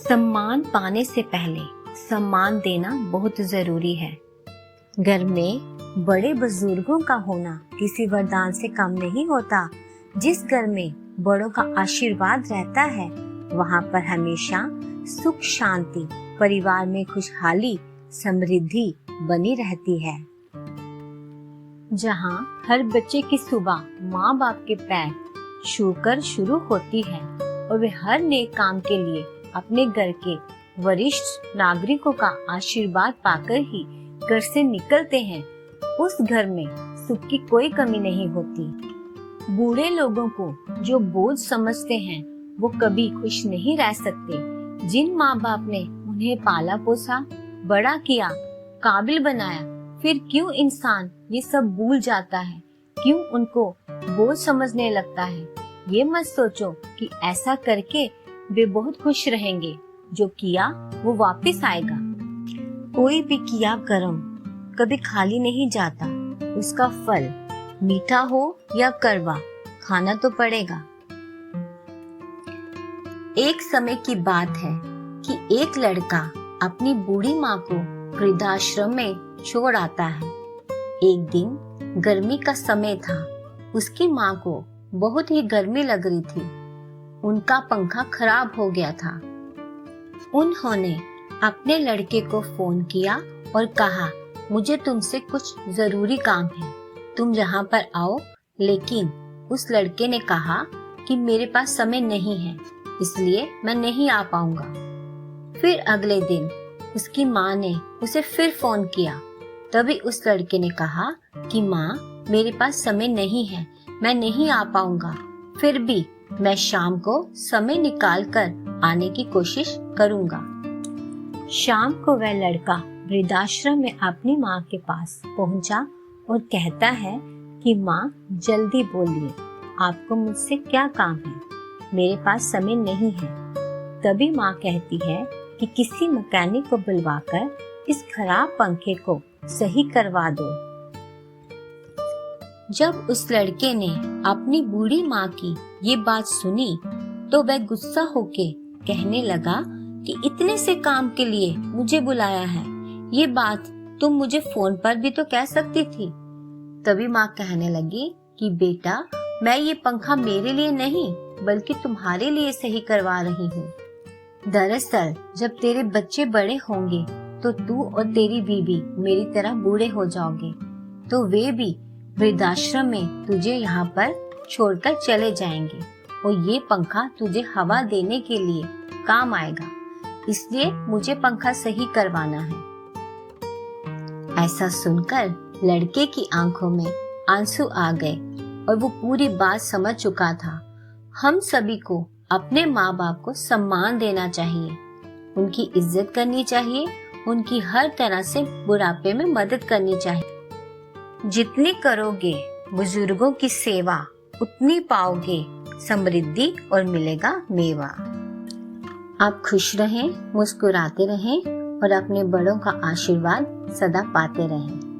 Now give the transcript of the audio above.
सम्मान पाने से पहले सम्मान देना बहुत जरूरी है। घर में बड़े बुजुर्गों का होना किसी वरदान से कम नहीं होता। जिस घर में बड़ों का आशीर्वाद रहता है वहाँ पर हमेशा सुख शांति, परिवार में खुशहाली, समृद्धि बनी रहती है। जहाँ हर बच्चे की सुबह माँ बाप के पैर छूकर शुरू होती है और वे हर नेक काम के लिए अपने घर के वरिष्ठ नागरिकों का आशीर्वाद पाकर ही घर से निकलते हैं, उस घर में सुख की कोई कमी नहीं होती। बूढ़े लोगों को जो बोझ समझते हैं वो कभी खुश नहीं रह सकते। जिन माँ बाप ने उन्हें पाला पोसा, बड़ा किया, काबिल बनाया, फिर क्यों इंसान ये सब भूल जाता है, क्यों उनको बोझ समझने लगता है। ये मत सोचो कि ऐसा करके वे बहुत खुश रहेंगे। जो किया वो वापस आएगा। कोई भी किया कर्म कभी खाली नहीं जाता। उसका फल मीठा हो या कड़वा खाना तो पड़ेगा। एक समय की बात है कि एक लड़का अपनी बूढ़ी माँ को वृद्धाश्रम में छोड़ आता है। एक दिन गर्मी का समय था। उसकी माँ को बहुत ही गर्मी लग रही थी। उनका पंखा खराब हो गया था। उन्होंने अपने लड़के को फोन किया और कहा, मुझे तुमसे कुछ जरूरी काम है, तुम यहाँ पर आओ। लेकिन उस लड़के ने कहा कि मेरे पास समय नहीं है, इसलिए मैं नहीं आ पाऊंगा। फिर अगले दिन उसकी माँ ने उसे फिर फोन किया। तभी उस लड़के ने कहा कि माँ, मेरे पास समय नहीं है, मैं नहीं आ पाऊंगा। फिर भी मैं शाम को समय निकाल कर आने की कोशिश करूंगा। शाम को वह लड़का वृद्धाश्रम में अपनी माँ के पास पहुंचा और कहता है कि माँ, जल्दी बोलिए, आपको मुझसे क्या काम है, मेरे पास समय नहीं है। तभी माँ कहती है कि किसी मैकेनिक को बुलवाकर इस खराब पंखे को सही करवा दो। जब उस लड़के ने अपनी बूढ़ी माँ की ये बात सुनी तो वह गुस्सा होके कहने लगा कि इतने से काम के लिए मुझे बुलाया है, ये बात तुम मुझे फोन पर भी तो कह सकती थी। तभी माँ कहने लगी कि बेटा, मैं ये पंखा मेरे लिए नहीं बल्कि तुम्हारे लिए सही करवा रही हूँ। दरअसल जब तेरे बच्चे बड़े होंगे तो तू और तेरी बीवी मेरी तरह बूढ़े हो जाओगे, तो वे भी वृद्धाश्रम में तुझे यहाँ पर छोड़कर चले जाएंगे और ये पंखा तुझे हवा देने के लिए काम आएगा, इसलिए मुझे पंखा सही करवाना है। ऐसा सुनकर लड़के की आंखों में आंसू आ गए और वो पूरी बात समझ चुका था। हम सभी को अपने माँ बाप को सम्मान देना चाहिए, उनकी इज्जत करनी चाहिए, उनकी हर तरह से बुढ़ापे में मदद करनी चाहिए। जितनी करोगे बुजुर्गों की सेवा, उतनी पाओगे समृद्धि और मिलेगा मेवा। आप खुश रहें, मुस्कुराते रहें और अपने बड़ों का आशीर्वाद सदा पाते रहें।